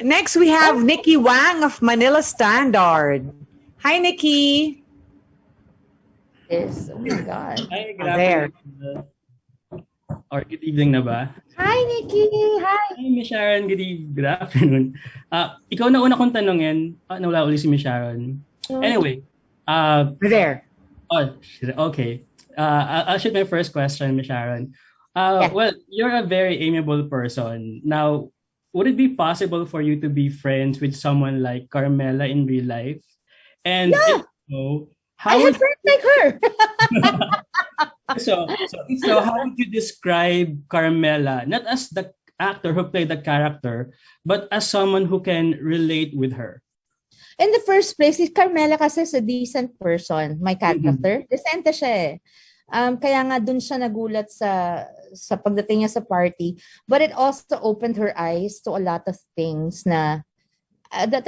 Next, we have Nikki Wang of Manila Standard. Hi, Nikki. Yes. Oh my God. Hi, good There. afternoon. Or good evening na ba? Hi, Nikki. Hi. Hi, Miss Sharon. Good afternoon. Ikaw na una kong tanungin. Nawala uli si Miss Sharon. Anyway. There. Oh, okay. I'll shoot my first question, Miss Sharon. Yeah. Well, you're a very amiable person. Now, would it be possible for you to be friends with someone like Carmela in real life? And Yeah. if so, I have friends like her. So, how would you describe Carmela, not as the actor who played the character, but as someone who can relate with her? In the first place, si Carmela kasi is a decent person, my character. Decente siya eh. Kaya nga dun siya nagulat sa pagdating niya sa party. But it also opened her eyes to a lot of things na that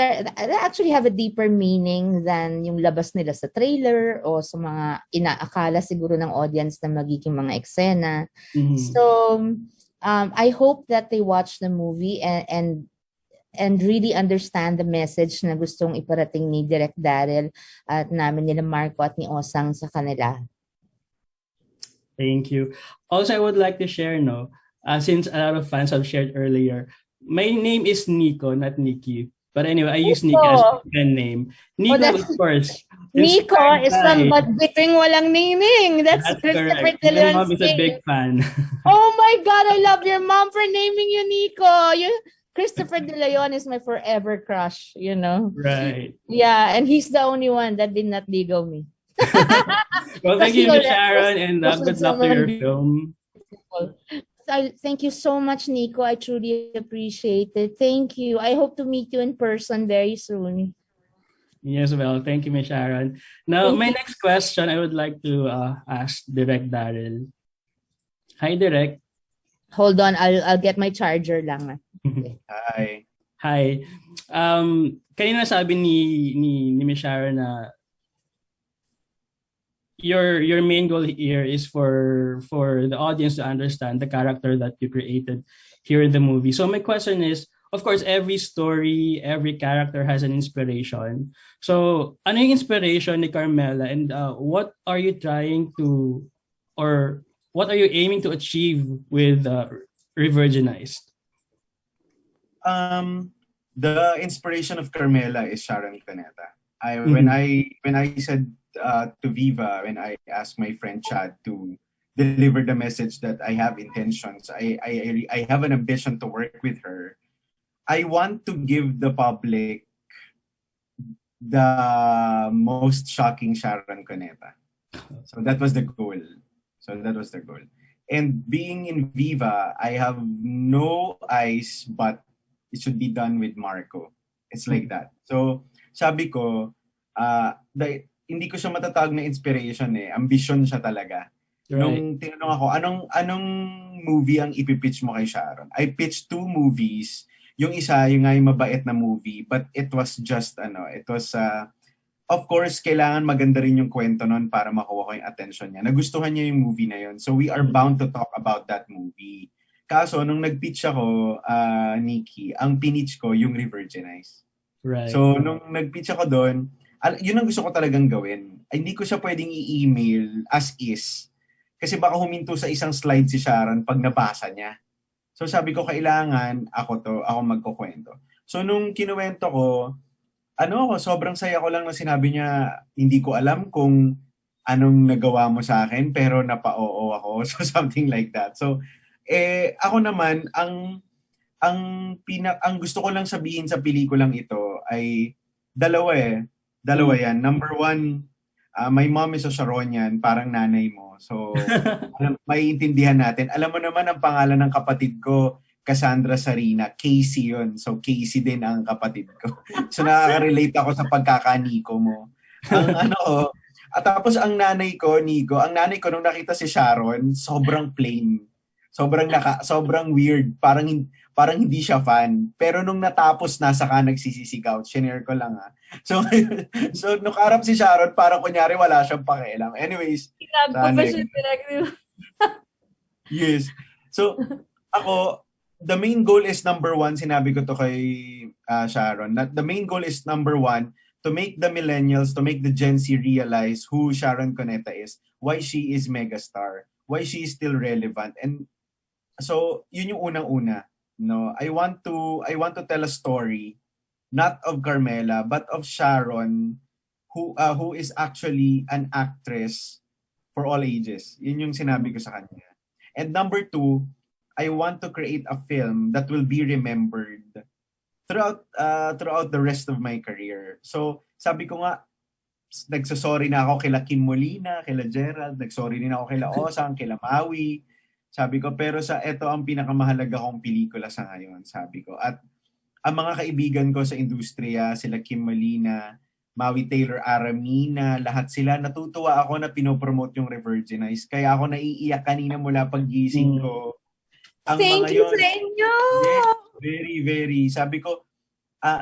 actually have a deeper meaning than yung labas nila sa trailer o sa mga inaakala siguro ng audience na magiging mga eksena. So, I hope that they watch the movie and really understand the message na gustong iparating ni Direk Darryl at namin nila Marco at ni Osang sa kanila. Thank you. Also, I would like to share, since a lot of fans have shared earlier, my name is Nico, not Nikki. But anyway, I use Nico as a pen name. Nico, of course. Nico is somebody between walang naming. That's Christopher correct. My mom is a big fan. Oh my God, I love your mom for naming you Nico. Christopher De Leon is my forever crush, you know. Right. Yeah, and he's the only one that did not legal me. Well, thank you, Miss Sharon, and good luck to your film. Thank you so much, Nico. I truly appreciate it. Thank you. I hope to meet you in person very soon. Yes, well, thank you, Miss Sharon. Now, my next question, I would like to ask Direk Darryl. Hi, Direk. Hold on, I'll get my charger lang. Okay. Hi. Hi. Kanina sabi ni Miss Sharon na your main goal here is for the audience to understand the character that you created here in the movie. So my question is, of course, every story, every character has an inspiration. So ano yung inspiration ni Carmela, and what are you trying to, or what are you aiming to achieve with Revirginized? The inspiration of Carmela is Sharon Cuneta. When I said to Viva, when I asked my friend Chad to deliver the message that I have intentions, I have an ambition to work with her. I want to give the public the most shocking Sharon Cuneta. So that was the goal. And being in Viva, I have no eyes, but it should be done with Marco. It's like that. So sabi ko, hindi ko siya matatawag na inspiration eh. Ambition siya talaga. Right. Nung tinanong ako, anong movie ang ipipitch mo kay Sharon? I pitched 2 movies. Yung isa, yung mabait na movie, but it was just, of course, kailangan maganda rin yung kwento nun para makuha ko yung attention niya. Nagustuhan niya yung movie na yun. So we are bound to talk about that movie. Kaso, nung nag-pitch ako, Nikki, ang pinitch ko yung Revirginized. Right. So, nung nag-pitch ako doon, yun ang gusto ko talagang gawin. Hindi ko siya pwedeng i-email as is. Kasi baka huminto sa isang slide si Sharon pag nabasa niya. So sabi ko, kailangan ako magkukwento. So nung kinuwento ko, sobrang saya ko lang na sinabi niya, hindi ko alam kung anong nagawa mo sa akin, pero napa-oo ako. So something like that. So, ako naman, ang gusto ko lang sabihin sa pelikulang ito ay dalawa yan. Number 1, my mom is a Sharonian, parang nanay mo. So, maiintindihan natin. Alam mo naman ang pangalan ng kapatid ko, Cassandra Sarina, Casey yun. So, Casey din ang kapatid ko. So, nakaka-relate ako sa pagkakaniko mo. At tapos ang nanay ko, Nico, nung nakita si Sharon, sobrang plain. Sobrang weird. Parang hindi siya fan. Pero nung natapos, nasa ka nagsisisigaw. Shinare ko lang So nung harap si Sharon, parang kunyari wala siyang pakialam. Anyways. Yes. So, ako, the main goal is number one, sinabi ko to kay Sharon, the main goal is number one, to make the millennials, to make the Gen Z realize who Sharon Cuneta is, why she is megastar, why she is still relevant. And so, yun yung unang-una. No, I want to tell a story, not of Carmela, but of Sharon, who is actually an actress for all ages. Yun yung sinabi ko sa kanya. And number two, I want to create a film that will be remembered throughout the rest of my career. So, sabi ko nga, nagsasorry na ako kila Kim Molina, kila Gerald, nagsorry din ako kila Osang, kila Maui. Sabi ko, pero ito ang pinakamahalaga kong pelikula sa ngayon, sabi ko. At ang mga kaibigan ko sa industriya, sila Kim Molina, Maui Taylor Aramina, lahat sila, natutuwa ako na pinopromote yung Revirginized. Kaya ako naiiyak kanina mula paggising ko. Ang Thank mga you yun, sa inyo! yes, very, very. Sabi ko,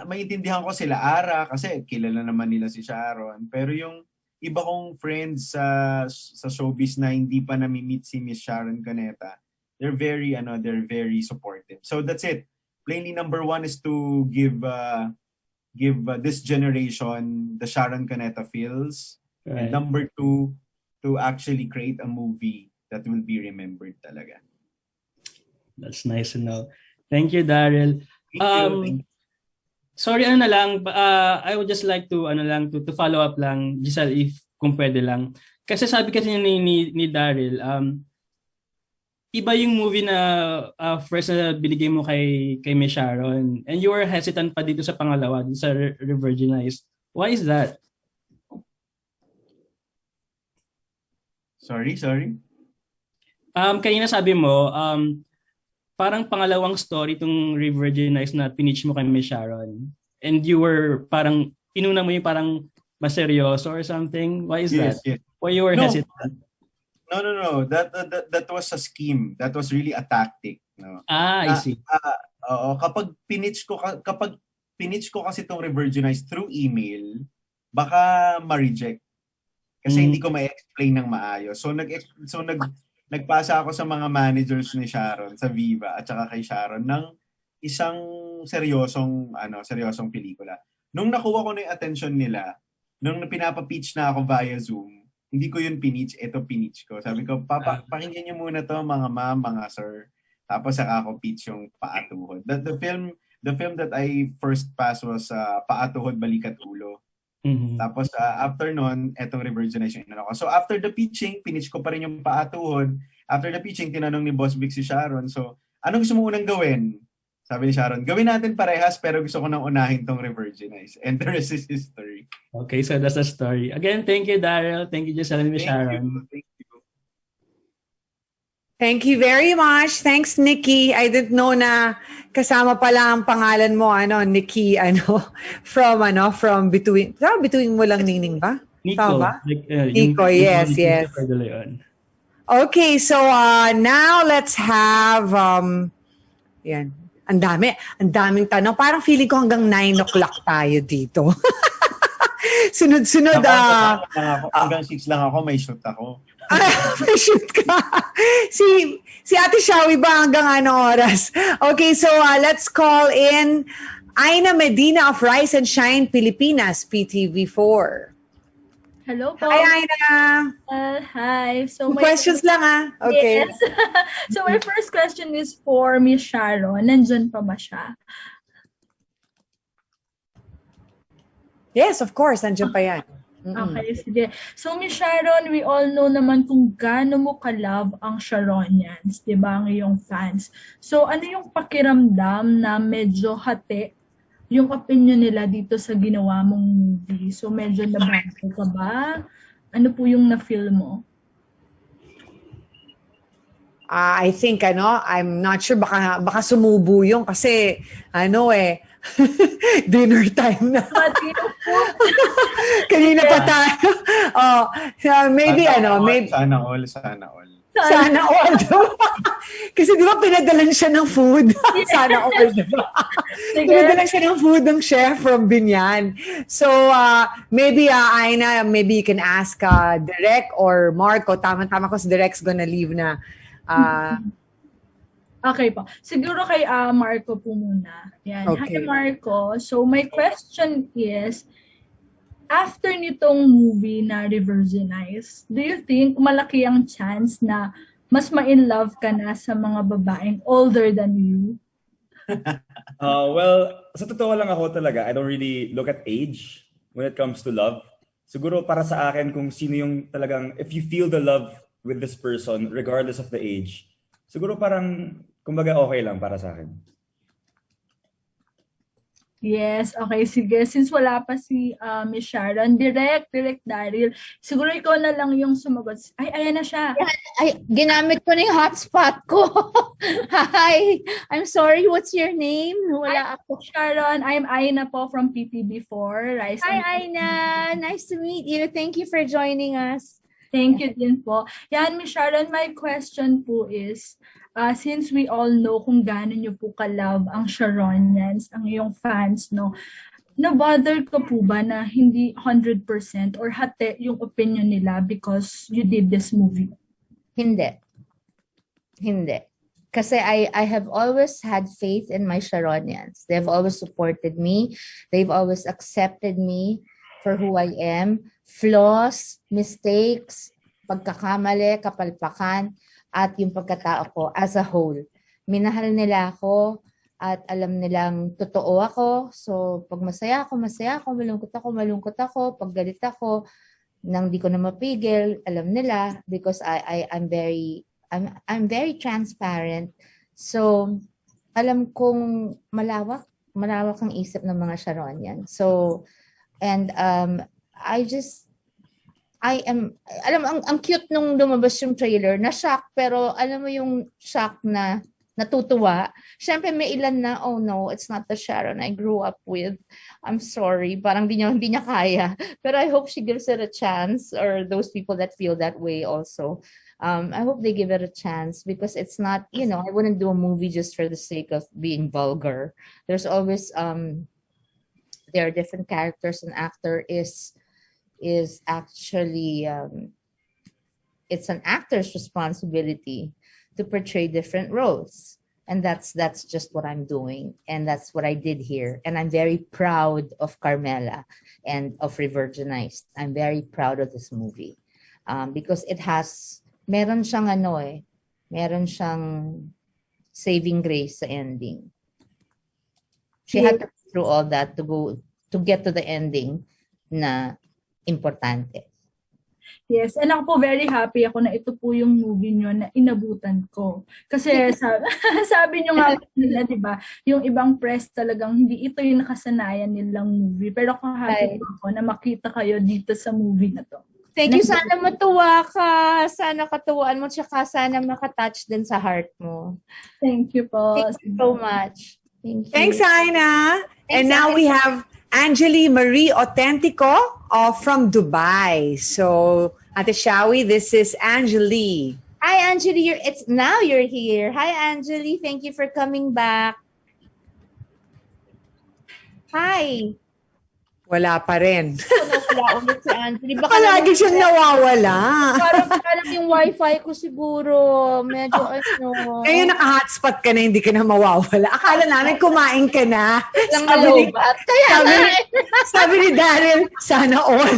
maintindihan ko sila Ara kasi kilala naman nila si Sharon. Pero yung iba kong friends sa showbiz na hindi pa nami-meet si Miss Sharon Cuneta, they're very supportive. So that's it. Plainly, number one is to give this generation the Sharon Cuneta feels. Right. And number two, to actually create a movie that will be remembered talaga. That's nice to know. Thank you, Darryl. Thank you. Sorry, I would just like to to follow up lang, Giselle, if kung pwede lang. Kasi sabi kasi ni Darryl, iba yung movie na first na binigay mo kay Miss Sharon, and you were hesitant pa dito sa pangalawa, dito sa Revirginized. Why is that? Sorry? Kanina sabi mo, parang pangalawang story itong Revirginized na pinitch mo kay Miss Sharon. And you were parang, inuna mo yung parang maseryoso or something. Why is that? Yes. Why you were hesitant? No. That was a scheme. That was really a tactic. No? I see. Kapag pinitch ko kasi itong Revirginized through email, baka ma-reject. Kasi hindi ko ma-explain ng maayos. So nagpasa ako sa mga managers ni Sharon sa Viva at saka kay Sharon ng isang seryosong pelikula. Nung nakuha ko na yung attention nila, nung pinapa-pitch na ako via Zoom, hindi ko yun pinitch, ito pinitch ko. Sabi ko, pakinggan niyo muna to mga ma'am, mga sir. Tapos saka ako pitch yung Paatuhod. The film that I first passed was Paatuhod, Balikat Ulo. Mm-hmm. Tapos after nun, etong Revirginized yung inano ko. So after the pitching, pinitch ko pa rin yung Paatuhod. After the pitching, tinanong ni Boss Vic si Sharon, so anong gusto mo unang gawin? Sabi ni Sharon, gawin natin parehas pero gusto ko nang unahin tong Revirginized. And the rest is history. Okay, so that's the story. Again, thank you, Darryl. Thank you, Giselle and Miss Sharon. Thank you. Thank you very much. Thanks, Nikki. I didn't know na kasama pala ang pangalan mo, Nikki, from between mo lang Ningning ba? Nico. Tama ba? Nico, yes. Okay, so now let's have, yan. Ang daming tanong. Parang feeling ko hanggang 9 o'clock tayo dito. Sunod-sunod. Hanggang 6 lang ako, may shoot ako. May shoot ka. Si Ate Shawi ba hanggang anong oras? Okay, so let's call in Aina Medina of Rise and Shine Pilipinas, PTV4. Hello po. Hi, Aina. Hi. So Questions lang Okay. Yes. So my first question is for Miss Sharon. Nandyan pa ba siya? Yes, of course. Nandiyan pa yan. Okay, sige. So Miss Sharon, we all know naman kung gaano mo ka-love ang Sharonians, di ba, ang iyong fans. So ano yung pakiramdam na medyo hati yung opinion nila dito sa ginawa mong movie? So medyo nabago ka ba? Ano po yung na-feel mo? I think, I'm not sure, baka sumubo yung kasi, dinner time na. Kanina pa tayo. Maybe, maybe. Sana all. Sana all. Kasi di ba pinadalan siya ng food? Sana all, di ba? Pinadalan siya ng food ng chef from Binyan. So, maybe, Aina, maybe you can ask Direk or Marco. Tama-tama ko si Direk's gonna leave na. Okay po. Siguro kay Marco po muna. Yan. Hi Okay. Marco. So my question is, after nitong movie na Revirginized, do you think malaki ang chance na mas ma-in love ka na sa mga babaeng older than you? Well, sa totoo lang ako talaga, I don't really look at age when it comes to love. Siguro para sa akin kung sino yung talagang, if you feel the love with this person, regardless of the age, siguro parang, kumbaga okay lang para sa akin. Yes, okay, sige. Since wala pa si Miss Sharon, direct Daryl. Siguro ikaw na lang yung sumagot. Ay, ayan na siya. Ay, ginamit ko na yung hotspot ko. Hi, I'm sorry, what's your name? Wala ako. Sharon, I'm Aina po from PPB4. Hi, Aina. Nice to meet you. Thank you for joining us. Thank you din po. Yan, Miss Sharon, my question po is, since we all know kung gaano nyo po ka-love ang Sharonians, ang iyong fans, no, na-bother ka po ba na hindi 100% or hati yung opinion nila because you did this movie? Hindi. Kasi I have always had faith in my Sharonians. They've always supported me. They've always accepted me for who I am. Flaws, mistakes, pagkakamali, kapalpakan, at yung pagkatao ko as a whole. Minahal nila ako at alam nilang totoo ako. So pag masaya ako, malungkot ako, pag galit ako, nang di ko na mapigil, alam nila because I'm very transparent. So alam kong malawak ang isip ng mga Sharonian. So and ang cute nung lumabas yung trailer, na-shock, pero alam mo yung shock na natutuwa. Siyempre may ilan na, oh no, it's not the Sharon I grew up with. I'm sorry, parang hindi niya kaya. Pero I hope she gives it a chance, or those people that feel that way also. I hope they give it a chance because it's not, I wouldn't do a movie just for the sake of being vulgar. There's always, there are different characters. An actor is actually it's an actor's responsibility to portray different roles, and that's just what I'm doing, and that's what I did here. And I'm very proud of Carmela and of Revirginized. I'm very proud of this movie because it has meron siyang saving grace sa ending. She had to go through all that to get to the ending na importante. Yes, and ako po very happy ako na ito po yung movie nyo na inabutan ko. Kasi sabi nyo nga nila, di ba, yung ibang press talagang hindi ito yung nakasanayan nilang movie. Pero ako happy po ako na makita kayo dito sa movie na to. Thank you, sana matuwa ka. Sana katuwaan mo, tsaka sana makatouch din sa heart mo. Thank you po. Thank you so much. Thank you. Thanks, Aina. And Thanks, now we have Angeli Marie Autentico from Dubai. So, Ate Shawi, this is Angeli. Hi, Angeli. Now you're here. Hi, Angeli. Thank you for coming back. Hi. Wala pa rin. Wala ulit si Angeli. Baka lagi siyang nawawala. Parang yung wifi ko siguro. Medyo Ngayon naka-hotspot ka na, hindi ka na mawawala. Akala namin kumain ka na. Sabi ni Darryl, sana all.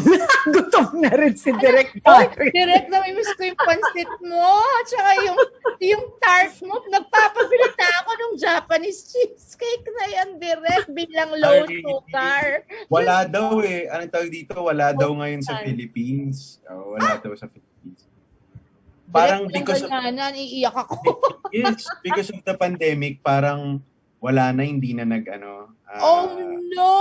Gutom na rin si Direk Darryl. Direct na may miss ko yung pansit mo. Tsaka yung tart mo. Nagpapabilita ako ng Japanese cheesecake na yan, Direct. Bilang low sugar. Wala daw eh. Anong tawag dito? Wala daw ngayon sa Philippines. Wala daw sa Philippines. Parang because of, iiyak ako. yes, because of the pandemic, parang wala na, hindi na Oh no!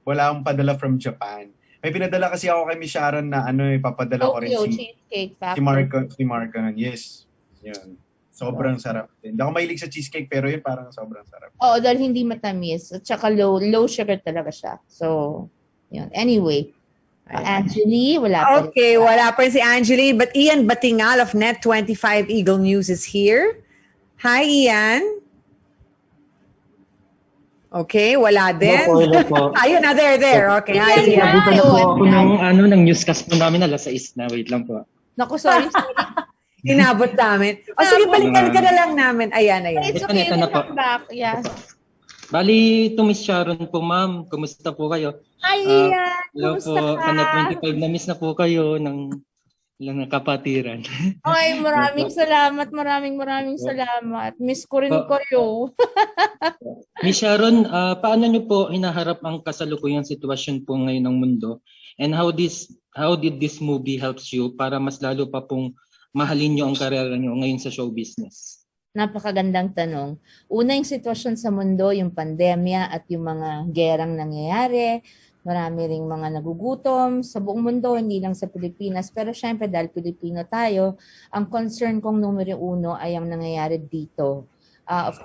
Wala akong padala from Japan. May pinadala kasi ako kay Miss Sharon na ipapadala ko rin Cheesecake si Marco nun. Yes. Yun. Sobrang sarap din. Hindi ako mahilig sa cheesecake pero yun parang sobrang sarap. Oo, dahil hindi matamis. At saka low sugar talaga siya. So, yun. Anyway, Angeli, wala pa. Okay, wala pa rin si Angeli. But Ian Batingal of Net25 Eagle News is here. Hi, Ian. Okay, wala din. Hello po. Ayun na, there. Okay, hi, Ian, Dito na po ako ng newscast po namin, alas 6 na. Wait lang po. Naku, sorry. Inabot namin. O sige, balikan ka na lang namin. Ayan, But ayan. it's Ito okay, na we'll po. come back. Yeah. Bali, to Miss Sharon po, ma'am. Kumusta po kayo? Hi, Ah, Ian. hello Kumusta po. ka? Sana 25 na miss na po kayo ng ilang kapatiran. Ay, maraming Opo. salamat. Maraming salamat. Miss ko rin Po. kayo. Miss Sharon, paano niyo po hinaharap ang kasalukuyang sitwasyon po ngayon ng mundo? And how did this movie helps you para mas lalo pa pong mahalin niyo ang karera niyo ngayon sa show business? Napakagandang tanong. Una yung sitwasyon sa mundo, yung pandemya at yung mga gerang nangyayari. Marami ring mga nagugutom sa buong mundo, hindi lang sa Pilipinas. Pero syempre dahil Pilipino tayo, ang concern kong numero uno ay ang nangyayari dito. Of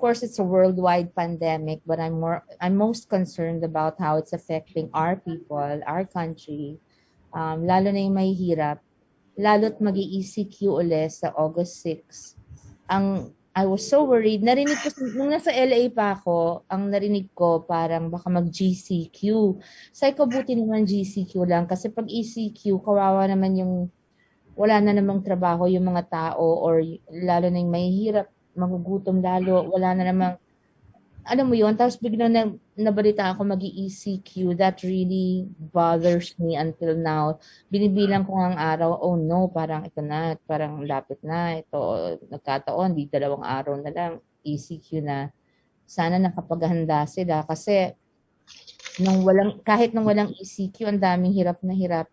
course, it's a worldwide pandemic, but I'm most concerned about how it's affecting our people, our country, lalo na yung mahihirap, lalo't mag-ECQ ulit sa August 6. I was so worried. Narinig ko, nung nasa LA pa ako, ang narinig ko parang baka mag-GCQ. Sabi ko, buti naman GCQ lang. Kasi pag ECQ, kawawa naman yung wala na namang trabaho yung mga tao or lalo na yung mahihirap, magugutom lalo, wala na namang, alam mo yun, tapos biglang nabalita ako mag-ECQ. That really bothers me until now. Binibilang ko ang araw, oh no, parang ito na, parang lapit na, ito, nagkataon, di 2 araw na lang, ECQ na. Sana nakapaghanda sila kasi kahit nung walang ECQ, ang daming hirap na hirap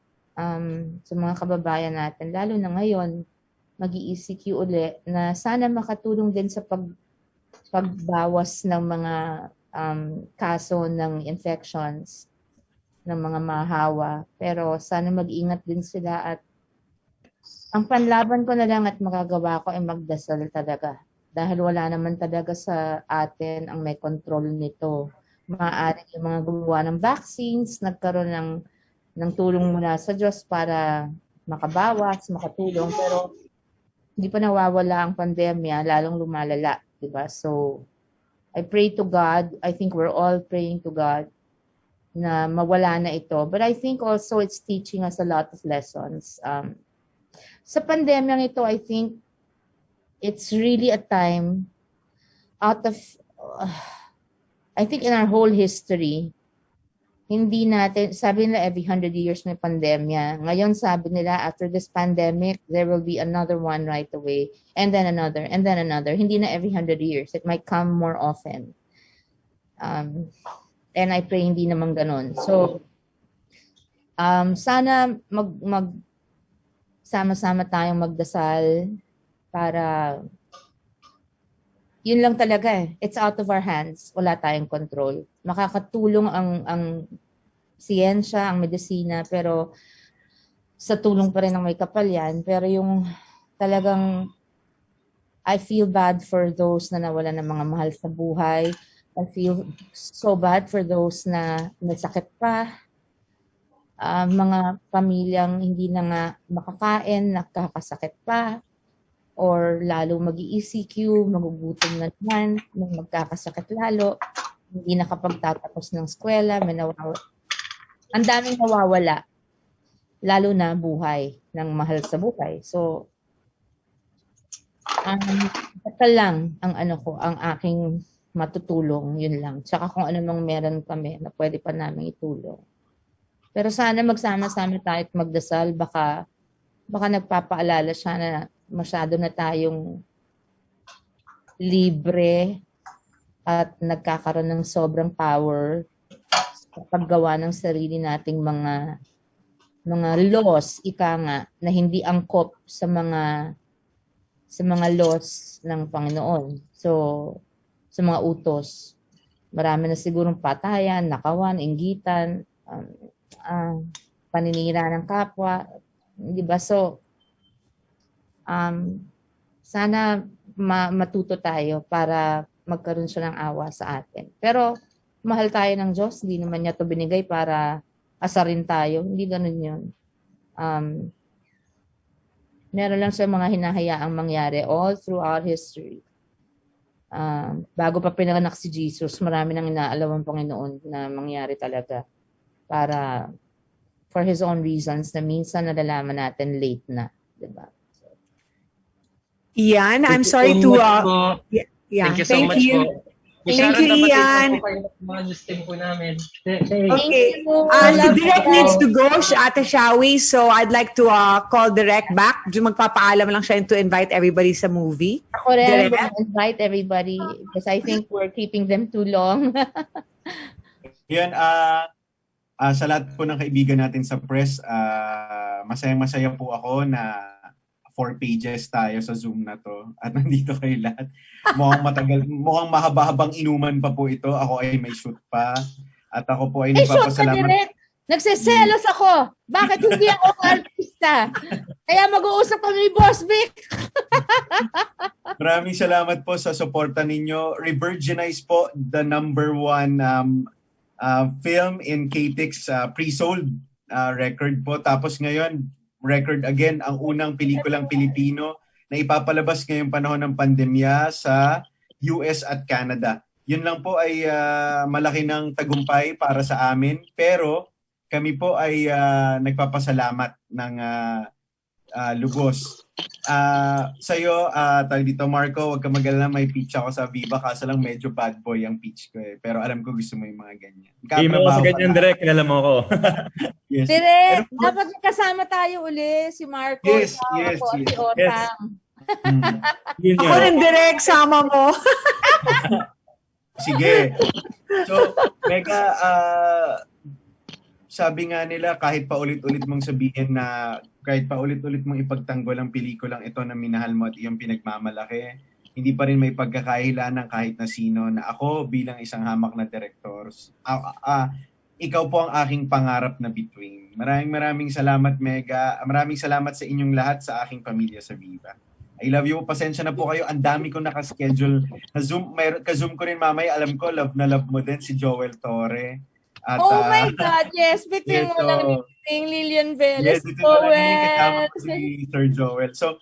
sa mga kababayan natin, lalo na ngayon, mag-ECQ uli, na sana makatulong din sa pagbawas ng mga kaso ng infections ng mga mahawa. Pero sana mag-ingat din sila at ang panlaban ko na lang at magagawa ko ay magdasal talaga. Dahil wala naman talaga sa atin ang may control nito. Maaaring yung mga gumawa ng vaccines, nagkaroon ng tulong mula sa Diyos para makabawas, makatulong. Pero hindi pa nawawala ang pandemya, lalong lumalala. Diba? So, I pray to God. I think we're all praying to God na mawala na ito. But I think also it's teaching us a lot of lessons. Sa pandemyang ito, I think it's really a time out of, I think in our whole history, hindi natin, sabi nila every 100 years may pandemya. Ngayon sabi nila after this pandemic, there will be another one right away. And then another, and then another. Hindi na every 100 years. It might come more often. And I pray hindi naman ganun. So, sana sama-sama tayong magdasal para yun lang talaga eh. It's out of our hands. Wala tayong control. Makakatulong ang siyensya, ang medisina, pero sa tulong pa rin ng may kapal yan. Pero yung talagang I feel bad for those na nawalan ng mga mahal sa buhay. I feel so bad for those na may sakit pa. Mga pamilyang hindi na nga makakain, nakakasakit pa. Or lalo mag-ECQ, magugutom na naman, magkakasakit lalo, hindi nakapagtatapos ng eskwela, ang daming nawawala, lalo na buhay ng mahal sa buhay. So, ito lang ang ang aking matutulong, yun lang. Tsaka kung ano mang meron kami na pwede pa namin itulong. Pero sana magsama-sama tayo at magdasal, baka nagpapaalala siya na masyado na tayong libre at nagkakaroon ng sobrang power sa paggawa ng sarili nating mga laws, ika nga, na hindi angkop sa mga laws ng Panginoon. So, sa mga utos. Marami na sigurong patayan, nakawan, inggitan, paninira ng kapwa. Di ba? So, sana matuto tayo para magkaroon siya ng awa sa atin. Pero mahal tayo ng Diyos, hindi naman niya ito binigay para asarin tayo. Hindi ganun yun. Meron lang siya mga hinahayaang mangyari all throughout history. Bago pa pinanganak si Jesus, marami nang inaalam ang Panginoon na mangyari talaga para for His own reasons na minsan nalalaman natin late na. Diba? Ian, I'm Thank you sorry so to much po. yeah, Thank you so much po. Miss Thank Sharon, you, dapat Ian. po kayo ng mga system po namin. Thank Okay. you. Si Love Direk you. needs to go, Ate Shawi. So I'd like to call Direk back. Magpapaalam lang siya to invite everybody sa movie. Ako rin, Direk? invite everybody because I think we're keeping them too long. Yan, sa lahat po ng kaibigan natin sa press, masayang-masaya po ako na 4 pages tayo sa Zoom na to at nandito kayo lahat. Mukhang mahaba-habang inuman pa po ito. Ako ay may shoot pa at ako po ay Eh, shoot ka nagpapasalamat. direct. Nagseselos ako. Bakit hindi ako artista? Kaya mag-uusap kami ni Boss Vic. Maraming salamat po sa suporta ninyo. Revirginized po, the #1 film in KTIX pre-sold record po. Tapos ngayon, record again ang unang pelikulang Pilipino na ipapalabas ngayong panahon ng pandemya sa US at Canada. Yun lang po ay malaki ng tagumpay para sa amin. Pero kami po ay nagpapasalamat ng lubos. Sa'yo, tawag dito Marco, huwag ka mag-alala, may pitch ako sa Viva kaso lang medyo bad boy ang pitch ko eh. Pero alam ko gusto mo yung mga ganyan. Hindi mo ako sa ganyan, direct. Kilala mo ako. Yes. Direct, dapat kasama tayo uli. Si Marco, Yes, ako, yes, si yes. Otang. Yun Ako yun. rin, Direk, sama mo. Sige. So, Mega, sabi nga nila kahit paulit-ulit mong sabihin na kahit paulit-ulit mong ipagtanggol ang pelikulang ito na minahal mo at iyong pinagmamalaki, hindi pa rin may pagkakahilan ng kahit na sino na ako bilang isang hamak na director, ikaw po ang aking pangarap na bituin. Maraming salamat, Mega. Maraming salamat sa inyong lahat sa aking pamilya sa Viva. I love you. Pasensya na po kayo. Ang dami ko nakaschedule na Zoom. Ka-Zoom ko rin mamaya. Alam ko, love na love mo din si Joel Torre. At, Oh my God, yes. Between mo lang ni Lilian Velez. Yes, dito na lang yung kasama ko si Sir Joel. So,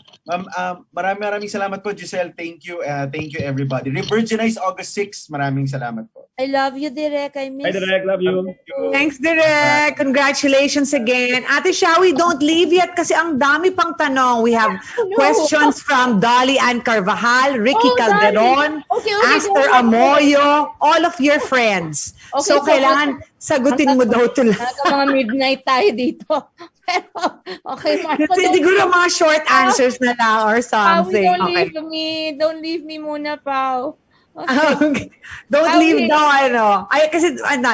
maraming salamat po, Giselle. Thank you. Thank you, everybody. Revirginized August 6. Maraming salamat po. I love you, Direk. I miss Hi, direct. Love you. Thanks, Direk. Congratulations again. Ate Shawi, don't leave yet kasi ang dami pang tanong. We have questions from Dolly Ann Carvajal, Ricky Calderon, Okay, Aster go ahead. Amoyo, all of your friends. Okay, So, kailangan sagutin mo daw ito lang. Mga midnight tayo dito. Pero, okay, Marco. Siguro mga short answers na lang or something. Don't Okay. leave me. Don't leave me muna, Pao. Okay. Don't leave daw,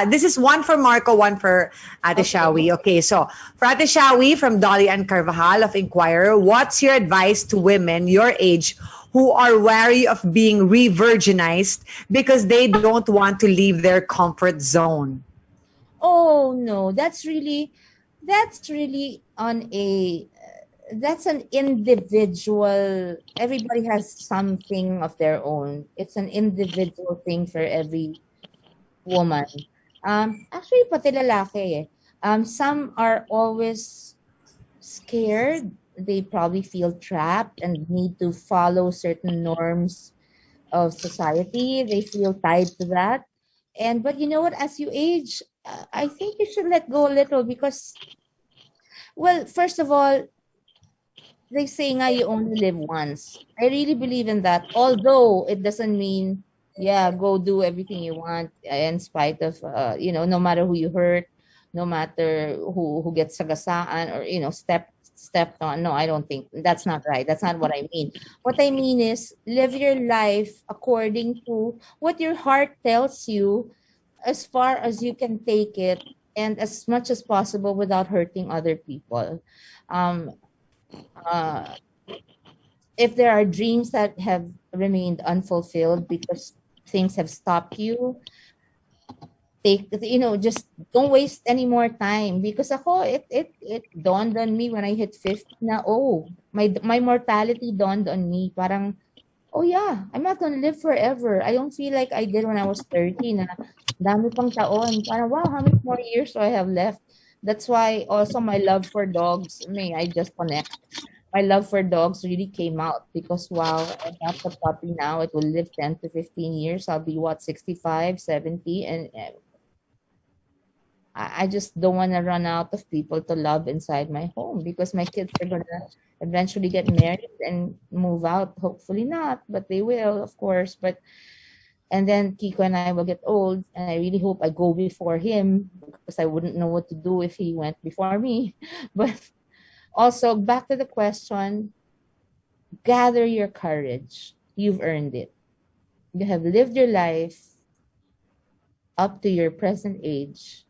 this is one for Marco, one for Ate Shawi. Okay, so for Ate Shawi from Dolly and Carvajal of Inquirer, what's your advice to women your age who are wary of being re-virginized because they don't want to leave their comfort zone? Oh no, that's really on a that's an individual. Everybody has something of their own. It's an individual thing for every woman. Actually, pati lalaki. Some are always scared. They probably feel trapped and need to follow certain norms of society. They feel tied to that. But you know what? As you age, I think you should let go a little because, well, first of all, they say nga you only live once. I really believe in that. Although it doesn't mean, go do everything you want in spite of, no matter who you hurt, no matter who gets sagasaan or, stepped on. No, I don't think that's not right. That's not what I mean. What I mean is live your life according to what your heart tells you as far as you can take it and as much as possible without hurting other people. If there are dreams that have remained unfulfilled because things have stopped you, just don't waste any more time. Because it dawned on me when I hit 50 na, my mortality dawned on me. Parang, I'm not gonna live forever. I don't feel like I did when I was 30 na dami pang taon. Parang, wow, how many more years do I have left? That's why also my love for dogs, I just connect. My love for dogs really came out because, wow, I got the puppy now. It will live 10 to 15 years. I'll be, 65, 70. And I just don't want to run out of people to love inside my home because my kids are going to eventually get married and move out. Hopefully not, but they will, of course. But and then Kiko and I will get old, and I really hope I go before him because I wouldn't know what to do if he went before me. But also, back to the question, gather your courage. You've earned it. You have lived your life up to your present age,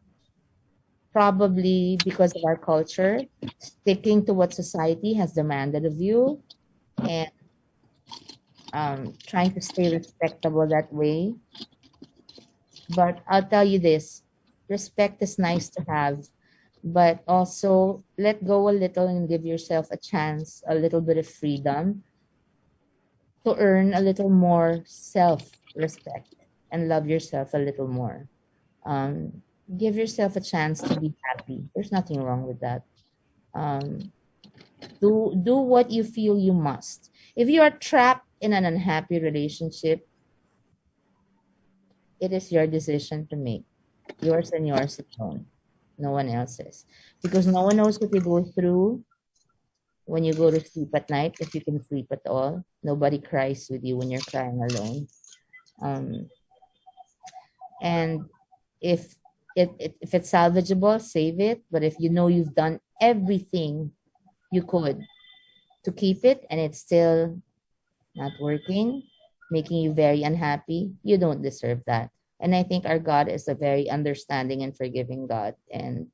probably because of our culture, sticking to what society has demanded of you, and trying to stay respectable that way. But I'll tell you this, respect is nice to have, but also let go a little and give yourself a chance, a little bit of freedom to earn a little more self-respect and love yourself a little more. Give yourself a chance to be happy. There's nothing wrong with that. Do what you feel you must. If you are trapped in an unhappy relationship, it is your decision to make. Yours and yours alone. No one else's. Because no one knows what you go through when you go to sleep at night, if you can sleep at all. Nobody cries with you when you're crying alone. And if it's salvageable, save it. But if you know you've done everything you could to keep it and it's still not working, making you very unhappy, you don't deserve that. And I think our God is a very understanding and forgiving God. And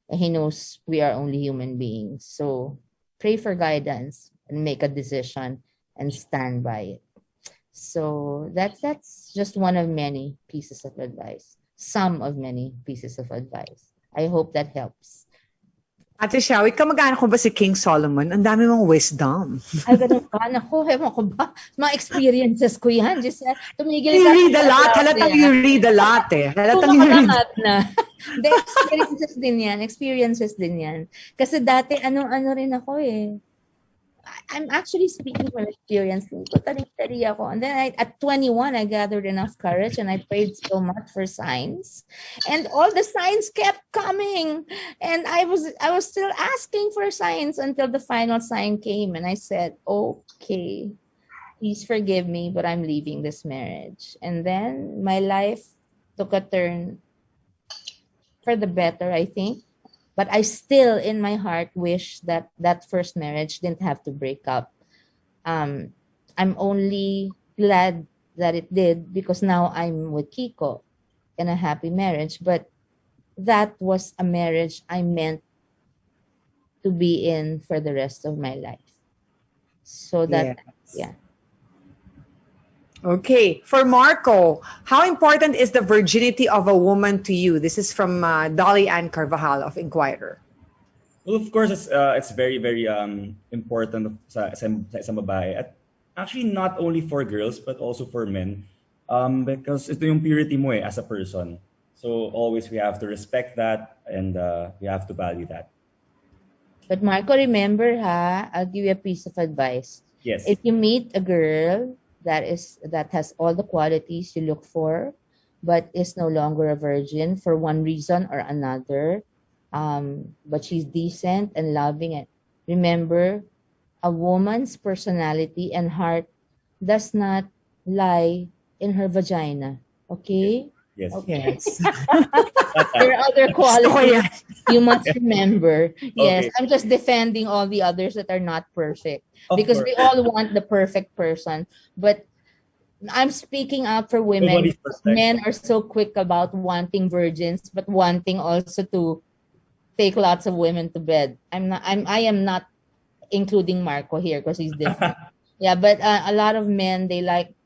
He knows we are only human beings. So pray for guidance and make a decision and stand by it. So that's just one of many pieces of advice. Some of many pieces of advice. I hope that helps. Ate Shawi, kamag-anak ko ba si King Solomon? Ang dami mong wisdom. Ay, ganun ka. Naku, ewan ko ba? Mga experiences ko yan. Just, tumigil You ka. read a lot. Halatang you read a lot eh. Halatang you read. Kumakalat na. The experiences din yan. Experiences din yan. Kasi dati, ano rin ako eh. I'm actually speaking from experience. Tari ako. And then at 21, I gathered enough courage and I prayed so much for signs. And all the signs kept coming. And I was still asking for signs until the final sign came. And I said, okay, please forgive me, but I'm leaving this marriage. And then my life took a turn for the better, I think. But I still, in my heart, wish that that first marriage didn't have to break up. I'm only glad that it did because now I'm with Kiko in a happy marriage. But that was a marriage I meant to be in for the rest of my life. So that, yeah. Okay. For Marco, how important is the virginity of a woman to you? This is from Dolly Ann Carvajal of Inquirer. Well, of course, it's very, very important sa isang babae. At actually, not only for girls, but also for men. Because ito yung purity mo as a person. So always we have to respect that and we have to value that. But Marco, remember I'll give you a piece of advice. Yes. If you meet a girl that has all the qualities you look for, but is no longer a virgin for one reason or another, but she's decent and loving it. Remember, a woman's personality and heart does not lie in her vagina. Okay? Yes. Okay. There are other qualities yan. you must remember. Yes, Okay. I'm just defending all the others that are not perfect. Of Because course. we all want the perfect person. But I'm speaking out for women. Nobody's perfect. Men are so quick about wanting virgins, but wanting also to take lots of women to bed. I am not including Marco here because he's different. Yeah, but a lot of men, they like,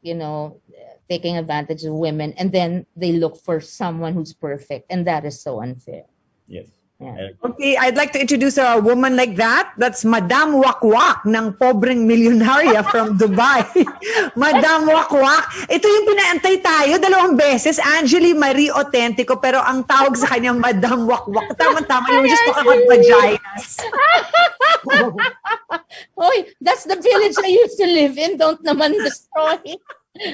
taking advantage of women, and then they look for someone who's perfect, and that is so unfair. Yes. Yeah. Okay, I'd like to introduce a woman like that. That's Madam Wakwak ng pobreng milyonarya from Dubai. Madam Wakwak. Ito yung pinaantay tayo 2 beses. Angeli Marie Autentico, pero ang tawag sa kanya Madam Wakwak. Tama-tama, you were just talking about vaginas. Oy, that's the village I used to live in. Don't naman destroy.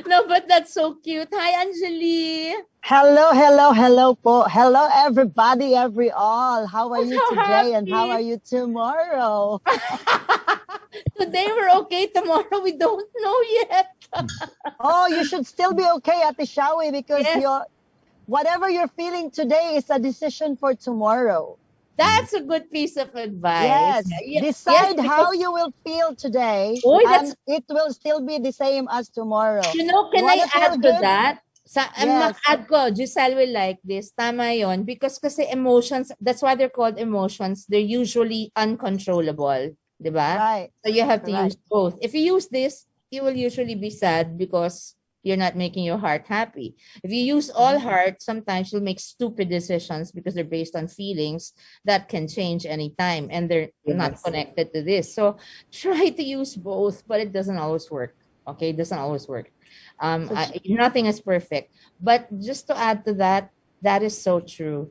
No, but that's so cute. Hi, Anjali. Hello po. Hello everybody, every all. How are I'm you so today and how happy. are you tomorrow? Today we're okay. Tomorrow we don't know yet. Oh, you should still be okay at the Shawi because Yes, whatever you're feeling today is a decision for tomorrow. that's a good piece of advice. Yes, Yes, decide because how you will feel today oh, that's and it will still be the same as tomorrow. can You I want to feel add to good? that? Yes, Mag-add ko, Giselle will like this. Tama yon. Because kasi emotions, that's why they're called emotions. They're usually uncontrollable. Diba? right, So you have to use correct. both. If you use this, you will usually be sad because you're not making your heart happy. If you use all heart, sometimes you'll make stupid decisions because they're based on feelings that can change anytime and they're not Yes. connected to this. So try to use both, but it doesn't always work. Okay, it doesn't always work. So Nothing is perfect. But just to add to that, that is so true.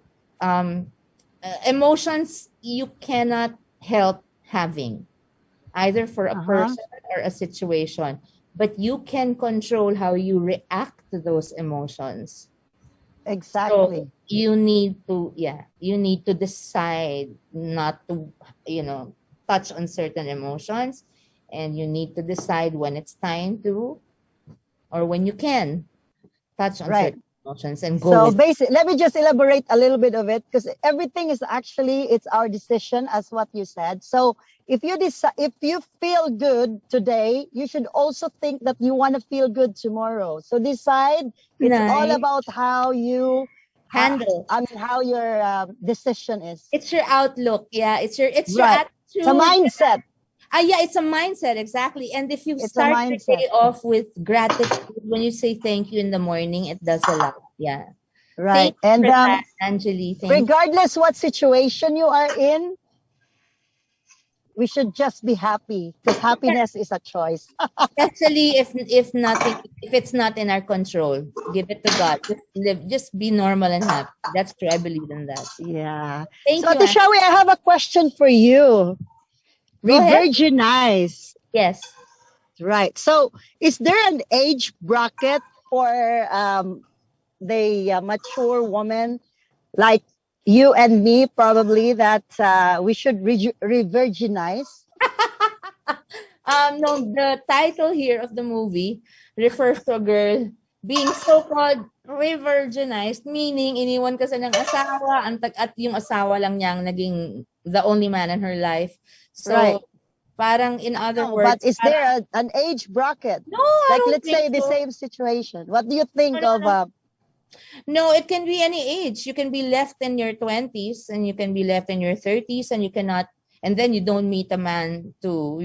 Emotions you cannot help having, either for a person or a situation, but you can control how you react to those emotions. So exactly. you need to decide not to, touch on certain emotions, and you need to decide when it's time to, or when you can touch on Right. certain emotions and go So with. basically, let me just elaborate a little bit of it because everything is actually it's our decision, as what you said. So if you decide, if you feel good today, you should also think that you want to feel good tomorrow. So decide. It's all Nice. about how you, Handle. how your decision is. It's your outlook. Yeah, it's your Right. It's a attitude. mindset. Yeah, it's a mindset, exactly. And if you It's a start your mindset. day off with gratitude, when you say thank you in the morning, it does a lot. Yeah. Right. Thank you And for that, Anjali. Thank you. regardless what situation you are in, we should just be happy because happiness is a choice. Especially if it's not in our control, give it to God. Just live, just be normal and happy. That's true. I believe in that. Yeah. Thank So, you, Ate Anne. Shawi, I have a question for you. Go ahead. Revirginized. Yes. Right. So, is there an age bracket for the mature woman like you and me, probably, that we should revirginize? No, the title here of the movie refers to a girl being so-called re-virginized, meaning iniwan kasi ng asawa, at yung asawa lang niyang naging the only man in her life. Right. So, parang in other No, but words, is there an age bracket? no, I Like, don't let's think say the so. same situation. What do you No, think no, of? no. No, it can be any age. You can be left in your 20s and you can be left in your 30s, and you cannot, and then you don't meet a man to,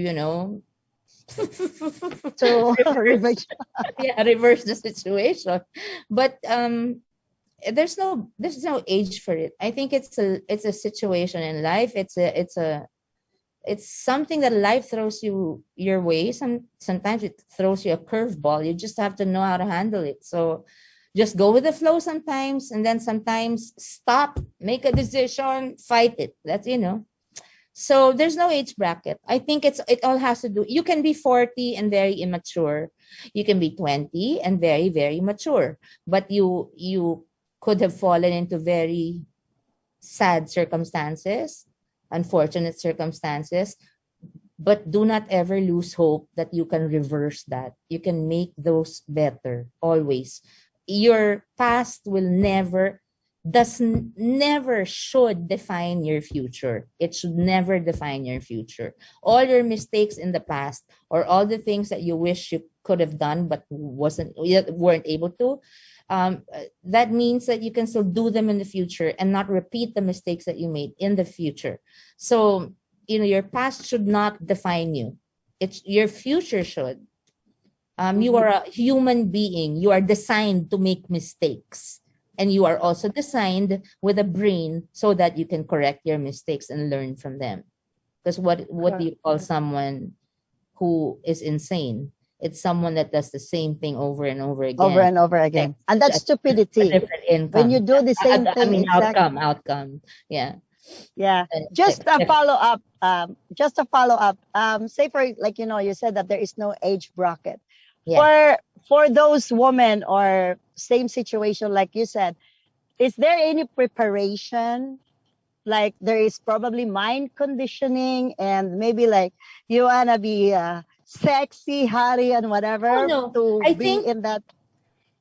To reverse, yeah, reverse the situation. But there's no age for it. I think it's a situation in life. It's something that life throws you your way. Sometimes it throws you a curveball. You just have to know how to handle it. So just go with the flow sometimes, and then sometimes stop, make a decision, fight it. That's. So there's no age bracket. I think it all has to do. You can be 40 and very immature. You can be 20 and very, very mature. But you could have fallen into very sad circumstances, unfortunate circumstances. But do not ever lose hope that you can reverse that. You can make those better always. Your past will never should define your future. It should never define your future. All your mistakes in the past, or all the things that you wish you could have done but weren't able to, that means that you can still do them in the future and not repeat the mistakes that you made in the future. So your past should not define you. It's your future should. You are a human being. You are designed to make mistakes. And you are also designed with a brain so that you can correct your mistakes and learn from them. Because what do you call someone who is insane? It's someone that does the same thing over and over again. Over and over again. And that's A stupidity. different income. When you do the same thing, exactly. Outcome. Yeah. Yeah. Just a follow up. Say for, like, you said that there is no age bracket. Yeah. For those women or same situation like you said, is there any preparation? Like there is probably mind conditioning and maybe like you wanna be sexy, hottie, and Oh whatever no. to I be think in that.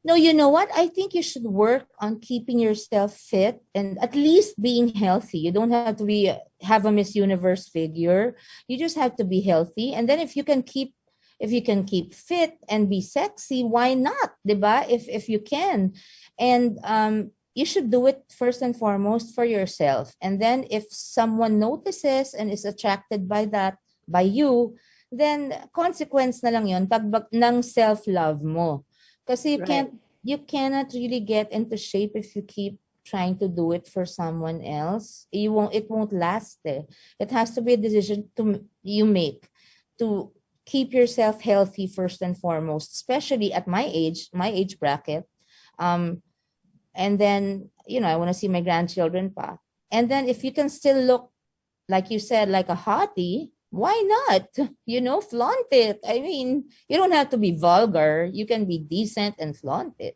No, you know what? I think you should work on keeping yourself fit and at least being healthy. You don't have to be have a Miss Universe figure. You just have to be healthy. And then if you can keep fit and be sexy, why not? 'Di ba? If you can. And you should do it first and foremost for yourself. And then if someone notices and is attracted by that by you, then consequence na lang 'yon ng self-love mo. Kasi Right. you cannot really get into shape if you keep trying to do it for someone else. It won't last. It has to be a decision you make to keep yourself healthy first and foremost, especially at my age bracket. And then, I want to see my grandchildren pa. And then if you can still look, like you said, like a hottie, why not? Flaunt it. I mean, you don't have to be vulgar. You can be decent and flaunt it.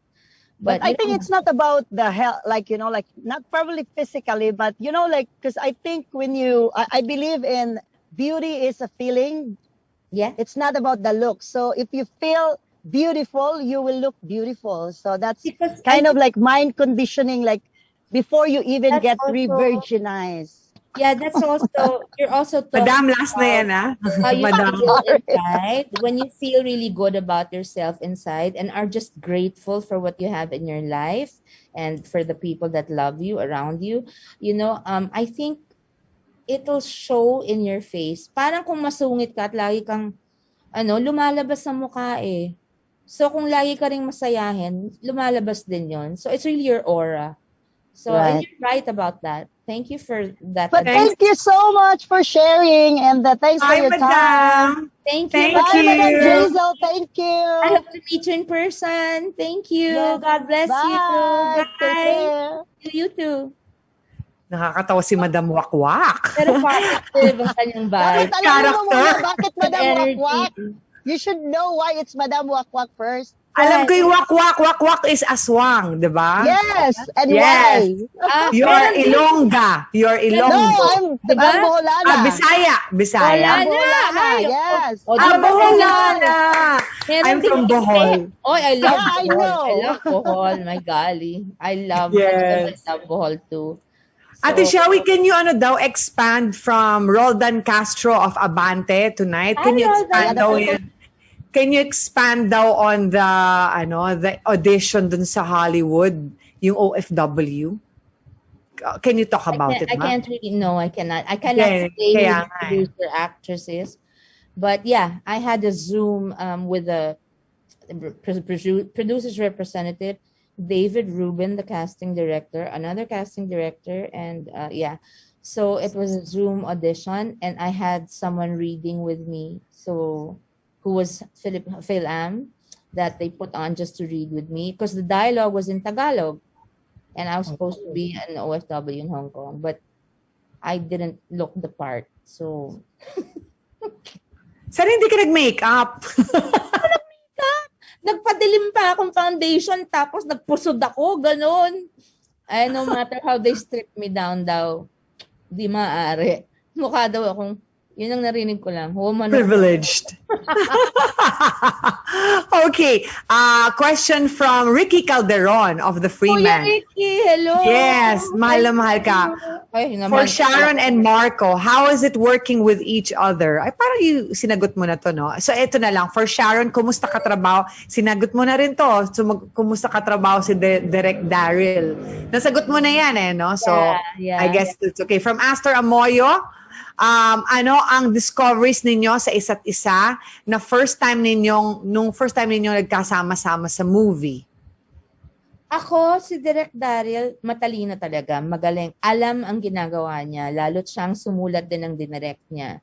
But I think it's not about the health, like, like not probably physically, but, like, because I think I believe in beauty is a feeling. Yeah. It's not about the look. So if you feel beautiful, you will look beautiful. So that's Because kind of like mind conditioning, like before you even that's get also, re-virginized. yeah, that's also, you're also talking Madam, last na yan, how you Madam. feel inside. When you feel really good about yourself inside and are just grateful for what you have in your life and for the people that love you around you, I think it'll show in your face. Parang kung masungit ka at lagi kang, lumalabas sa mukha eh. So kung lagi ka ring masayahin, lumalabas din yon. So it's really your aura. So, and Right. you're right about that. Thank you for that. But Thanks. thank you so much for sharing and thanks for Hi, your time. Madam. Thank you. Thank Bye, Madam you. Jaisal. Thank you. I hope to meet you in person. Thank you. Yes. God bless you. Bye. Take Bye. care. You too. Nakakatawa si Madam Wakwak. Pero positive ang kanyang Dapat vibe. alam mo muna bakit Good Madam Wakwak. energy. You should know why it's Madam Wakwak first. Alam ko yung wakwak. Wakwak is aswang, di ba? Yes, and Yes. why? You're meron din. Ilongga. You're No, Ilonggo. Diba? I'm Boholana. Bisaya. Bisaya. Boholana. Boholana, Ay, yes. Boholana. Meron I'm din from kasi- Bohol. Oh, I love Yeah, I Bohol. know. I love Bohol. My golly. I love Yes. Bohol too. Ate Shawi, can you expand from Roldan Castro of Abante tonight? Can you Roldan. expand daw yun? Can you expand daw on the audition dun sa Hollywood, yung OFW? Can you talk about it, I ma? can't really, no, I cannot. I cannot Yeah, say who kaya the nga eh. producer actress is. But yeah, I had a Zoom with the producer's representative, David Rubin, the casting director, another casting director, and yeah. So it was a Zoom audition, and I had someone reading with me. So who was Phil Am, that they put on just to read with me because the dialogue was in Tagalog, and I was supposed to be an OFW in Hong Kong, but I didn't look the part. So Sana hindi ka nag-makeup? nagpadilim pa akong foundation tapos nagpusod ako, ganun. No matter how they strip me down daw, di maaari. Mukha daw akong, yun ang narinig ko lang. Woman of- Privileged. Okay. Question from Ricky Calderon of the Kuya Freeman. Ricky, hello. Yes, mahal na mahal ka. Ay, For naman. Sharon and Marco, how is it working with each other? Ay, parang yung sinagot mo na to, no? So, ito na lang. For Sharon, kumusta ka trabaho? Sinagot mo na rin to. So, kumusta ka trabaho si Direct Darryl? Nasagot mo na yan, eh, no? So, Yeah. I guess it's okay. From Astor Amoyo, ano ang discoveries ninyo sa isa't isa na nung first time ninyong nagkasama-sama sa movie? Ako, si Direk Darryl, matalino talaga, magaling. Alam ang ginagawa niya, lalo't siyang sumulat din ng dinirect niya.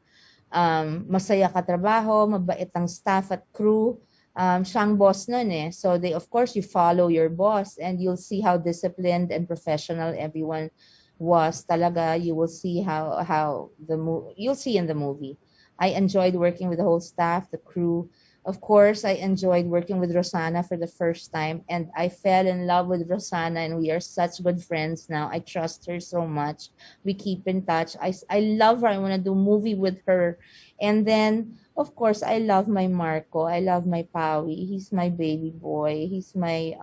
Masaya katrabaho, mabait ang staff at crew. Siyang boss nun eh. So of course, you follow your boss and you'll see how disciplined and professional everyone was talaga. You will see you'll see in the movie. I enjoyed working with the whole staff, the crew, Of course, I enjoyed working with Rosanna for the first time, and I fell in love with Rosanna, and we are such good friends now. I trust her so much. We keep in touch. I love her. I want to do a movie with her. And then, of course, I love my Marco. I love my Pawi. He's my baby boy. He's my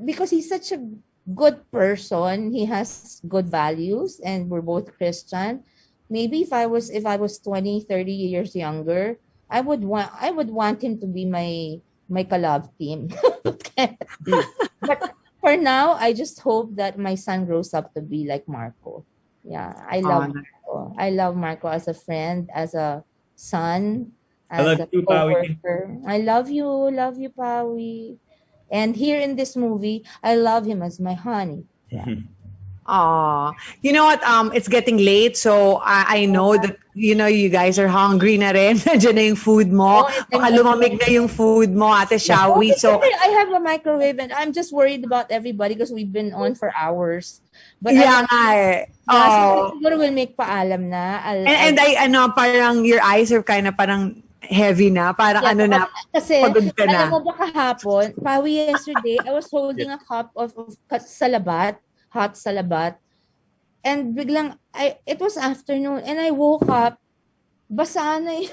because he's such a good person. He has good values, and we're both Christian. Maybe if I was 20, 30 years younger, I would want him to be my kalab team. But for now, I just hope that my son grows up to be like Marco. Yeah, I love Marco. I love Marco as a friend, as a son, I as love a you, Pawi. coworker. I love you, Pawi. And here in this movie, I love him as my honey. Yeah. Aw. You know what? It's getting late, so I know that, you guys are hungry na rin. Nandiyan na yung food mo. Baka lumamig na yung food mo, Ate Shawi. So, I have a microwave, and I'm just worried about everybody because we've been on for hours. But yeah nga eh. Oh. siguro we'll make paalam na. And parang your eyes are kind of parang heavy na. Parang kasi, pagod ka na. alam mo ba kahapon, Pawi, yesterday, I was holding a cup of salabat, hot salabat, and biglang, it was afternoon, and I woke up, basa na yun.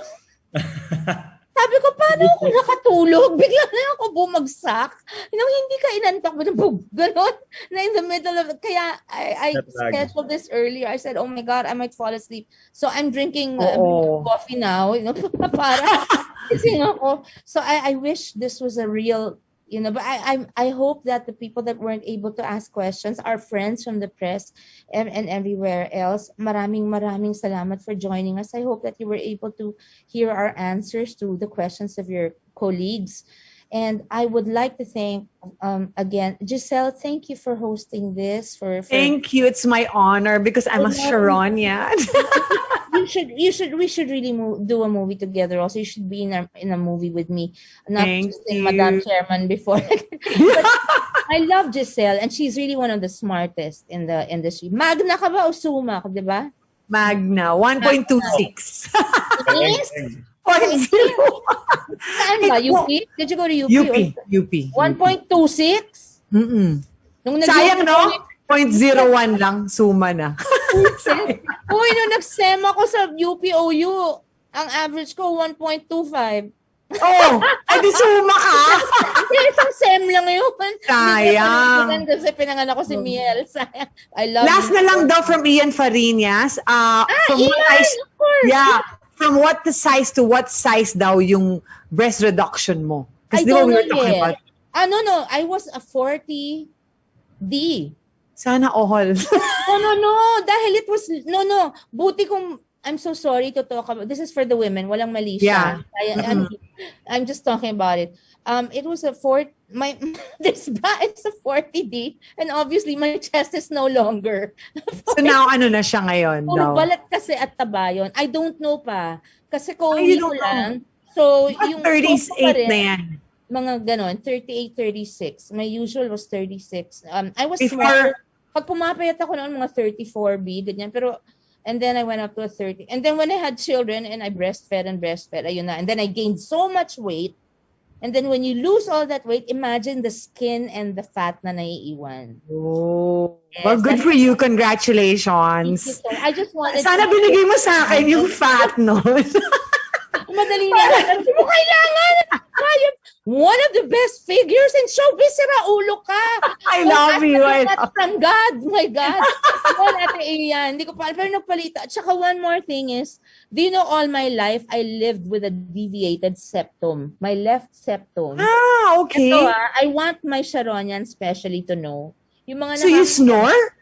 Sabi ko, paano ako nakatulog? Bigla na ako bumagsak. Hindi ka inantok, gano'n, na in the middle of it. Kaya I scheduled this earlier. I said, oh my God, I might fall asleep. So I'm drinking coffee now, para gising ako. So I wish this was a real, but I hope that the people that weren't able to ask questions, our friends from the press and everywhere else, maraming salamat for joining us. I hope that you were able to hear our answers to the questions of your colleagues. And I would like to thank, again, Giselle, thank you for hosting this. Thank you. It's my honor because I'm a Sharonian. We should really do a movie together. Also, you should be in a movie with me, not just in Madam Chairman before. But I love Giselle, and she's really one of the smartest in the industry. Magna ka ba o summa ka, di ba? Magna 1.26. Yes. 0.0. Saan ba? UP? Did you go to UP? UP. 1.26? Sayang, no? 0.01 lang, suma na. Uy, nung nag-SEM ako sa UP-OU, ang average ko 1.25. Oh, di suma ka. Isang SEM lang yun. Sayang. Kasi pinanganak ko si Miel. Sayang. I love Last na lang daw from Ian Farinas. Of course. Yeah. From what size to what size daw yung breast reduction mo? Kasi di ba we were talking about... No. I was a 40D. Sana all. No. Dahil it was... No. Buti kung... I'm so sorry to talk about... This is for the women. Walang mali siya. Yeah. I'm just talking about it. It was a it's a 40D, and obviously my chest is no longer. So now ano na siya ngayon? Puro balat kasi at taba yun. I don't know pa. Kasi ko lang. So yung 38 na yan. Mga ganon, 38, 36. My usual was 36. I was Before, smaller. Pag pumapayat ako noon, mga 34B, ganyan. Pero, and then I went up to a 30. And then when I had children and I breastfed, ayun na. And then I gained so much weight. And then when you lose all that weight, imagine the skin and the fat na naiiwan. Oh. Yes, well, good for you. Congratulations. Thank you, so I just wanted Sana binigay mo sa akin yung fat nun. Madali na. Hindi mo kailangan. One of the best figures in showbiz, sira ulo ka. I love you. From God. My God. Ate Ian. Hindi ko pa, pero nagpalita. At saka one more thing is, do you know all my life, I lived with a deviated septum. My left septum. Ah, okay. Ito, I want my Sharonian especially to know. Yung mga so you snore?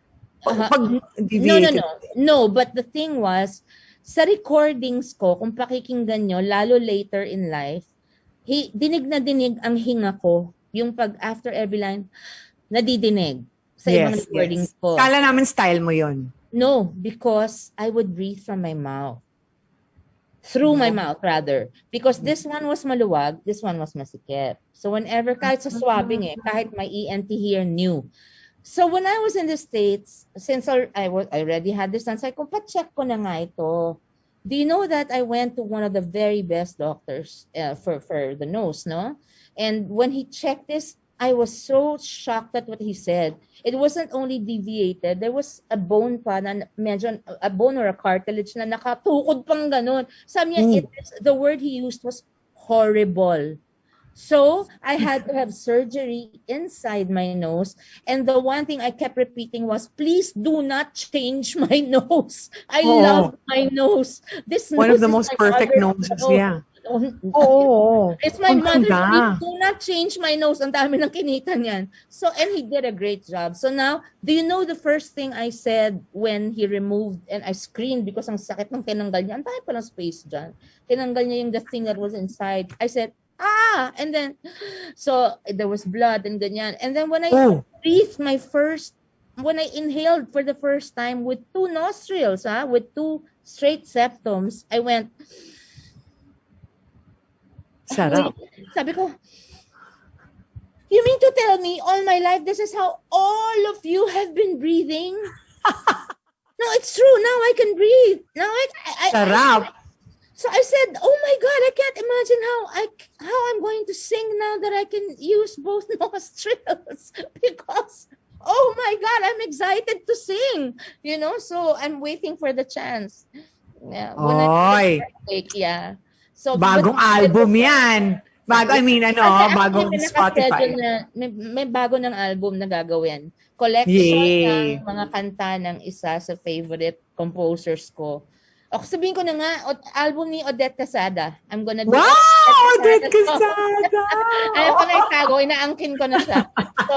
No, but the thing was, sa recordings ko, kung pakikinggan nyo, lalo later in life, dinig na dinig ang hinga ko. Yung pag after every line, nadidinig sa ibang recordings ko. Kala namin style mo yon. No, because I would breathe from my mouth. Through my mouth, rather. Because this one was maluwag, this one was masikip. So whenever, kahit sa swabbing kahit my ENT here knew. So when I was in the States, since I already had this done, sabi ko, pa-check ko na nga ito. Do you know that I went to one of the very best doctors for the nose, no? And when he checked this, I was so shocked at what he said. It wasn't only deviated, there was a bone pa na medyo, a bone or a cartilage na nakatukod pang ganun. Sabi niya, the word he used was horrible. So I had to have surgery inside my nose. And the one thing I kept repeating was, please do not change my nose. I love my nose. This One nose of the is most my perfect mother's noses, nose. yeah. Oh, it's my Ang mother's ganda. nose. Do not change my nose. Ang dami ng kinita niyan. So, and he did a great job. So now, do you know the first thing I said when he removed, and I screamed because ang sakit ng tinanggal niya. Ang tayo pa ng space dyan. Tinanggal niya yung the thing that was inside. I said, ah! And then, so there was blood and ganyan. And then when I breathed when I inhaled for the first time with 2 nostrils, with 2 straight septums, I went, Sarap. sabi ko, you mean to tell me all my life this is how all of you have been breathing? No, it's true. Now I can breathe. Now Sarap. so I said, oh my God, I can't imagine how I'm going to sing now that I can use both nostrils because, oh my God, I'm excited to sing, you know, so I'm waiting for the chance. Yeah. Yeah. So, Bagong album yan. Bagong Spotify. May bago ng album na gagawin. Collection ng mga kanta ng isa sa favorite composers ko. O sabihin ko na nga, album ni Odette Casada. I'm gonna do Odette Casada! Ayaw ko na itago, inaangkin ko na siya. So,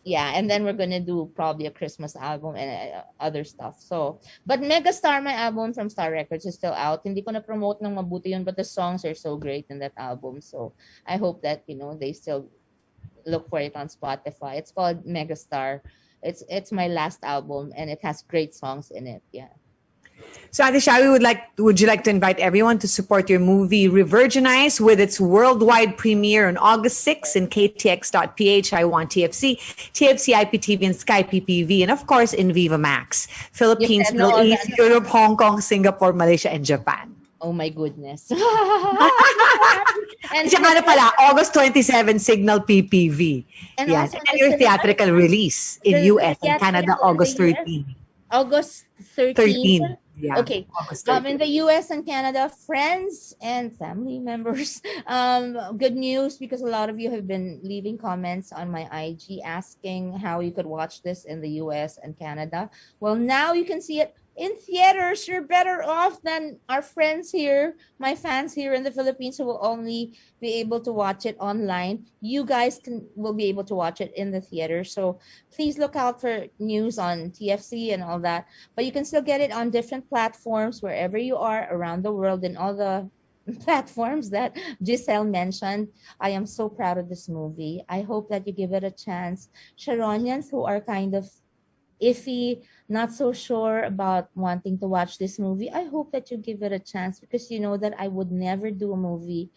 and then we're gonna do probably a Christmas album and other stuff. So, but Megastar, my album from Star Records, is still out. Hindi ko na promote ng mabuti yun, but the songs are so great in that album. So, I hope that, you know, they still look for it on Spotify. It's called Megastar. It's my last album and it has great songs in it. Yeah. So, Ate Shawi, would you like to invite everyone to support your movie Revirginized with its worldwide premiere on August 6th in ktx.ph, I Want TFC, TFC IPTV, and Sky PPV, and of course in Viva Max, Philippines, Middle East, Europe, Hong Kong, Singapore, Malaysia, and Japan. Oh my goodness. And saka pala, August 27, Signal PPV. And your theatrical release in US and Canada, August 13. August 13. Yeah. Okay. In the US and Canada, friends and family members, good news, because a lot of you have been leaving comments on my IG asking how you could watch this in the US and Canada. Well, now you can see it in theaters. You're better off than our friends here, my fans here in the Philippines, who will only be able to watch it online. You guys will be able to watch it in the theater. So please look out for news on TFC and all that. But you can still get it on different platforms wherever you are around the world, and all the platforms that Giselle mentioned. I am so proud of this movie. I hope that you give it a chance. Sharonians who are kind of iffy, not so sure about wanting to watch this movie, I hope that you give it a chance, because you know that I would never do a movie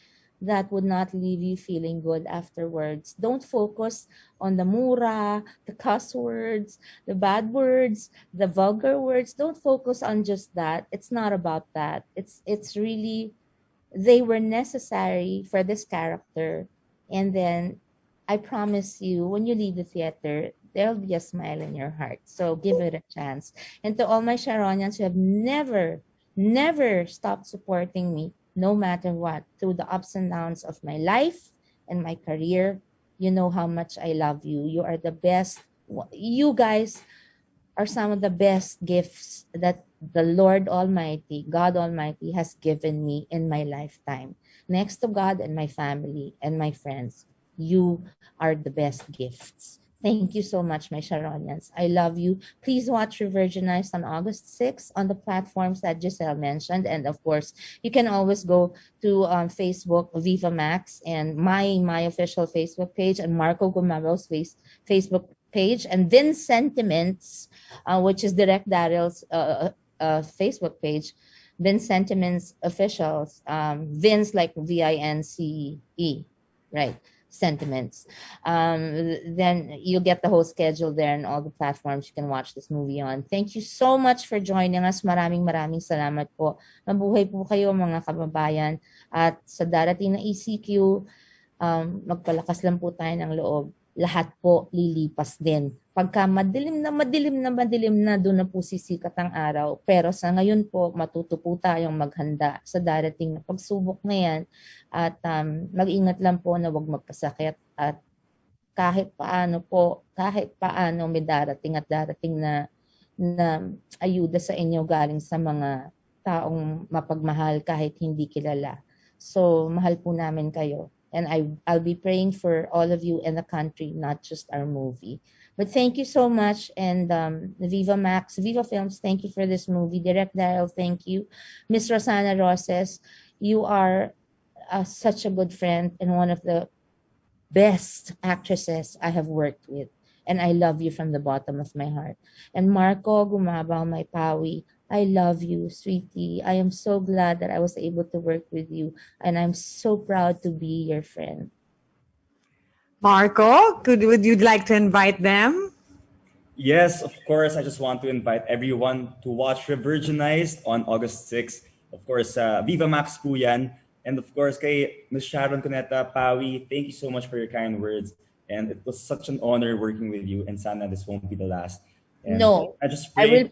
that would not leave you feeling good afterwards. Don't focus on the mura, the cuss words, the bad words, the vulgar words. Don't focus on just that. It's not about that. It's really, they were necessary for this character. And then I promise you, when you leave the theater, there'll be a smile in your heart. So give it a chance. And to all my Sharonians who have never stopped supporting me, no matter what, through the ups and downs of my life and my career, you know how much I love you. You are the best. You guys are some of the best gifts that the Lord Almighty, God Almighty, has given me in my lifetime. Next to God and my family and my friends, you are the best gifts. Thank you so much, my Sharonians. I love you. Please watch Revirginized on August 6th on the platforms that Giselle mentioned. And of course, you can always go to Facebook, Viva Max, and my official Facebook page, and Marco Gumabao's Facebook page, and Vince Sentiments, which is Direct Darryl's Facebook page, Vince Sentiments Officials, Vince like VINCE, right? sentiments. Then you'll get the whole schedule there and all the platforms you can watch this movie on. Thank you so much for joining us. Maraming salamat po. Mabuhay po kayo mga kababayan. At sa darating na ECQ, magpalakas lang po tayo ng loob. Lahat po lilipas din. Pagka madilim na, doon na po sisikat ang araw. Pero sa ngayon po, matuto po tayong maghanda sa darating na pagsubok na yan. At mag-ingat lang po na huwag magkasakit. At kahit paano may darating na ayuda sa inyo galing sa mga taong mapagmahal kahit hindi kilala. So, mahal po namin kayo. And I'll be praying for all of you in the country, not just our movie. But thank you so much. And Viva Max, Viva Films, thank you for this movie. Direct Darryl, thank you. Miss Rosana Roses, you are such a good friend and one of the best actresses I have worked with. And I love you from the bottom of my heart. And Marco Gumabao, my pawi, I love you, sweetie. I am so glad that I was able to work with you. And I'm so proud to be your friend. Marco, would you like to invite them? Yes, of course. I just want to invite everyone to watch Revirginized on August 6th. Of course, Viva Max po yan. And of course, kay Ms. Sharon Cuneta, Pawi, thank you so much for your kind words. And it was such an honor working with you. And sana this won't be the last. And No, I will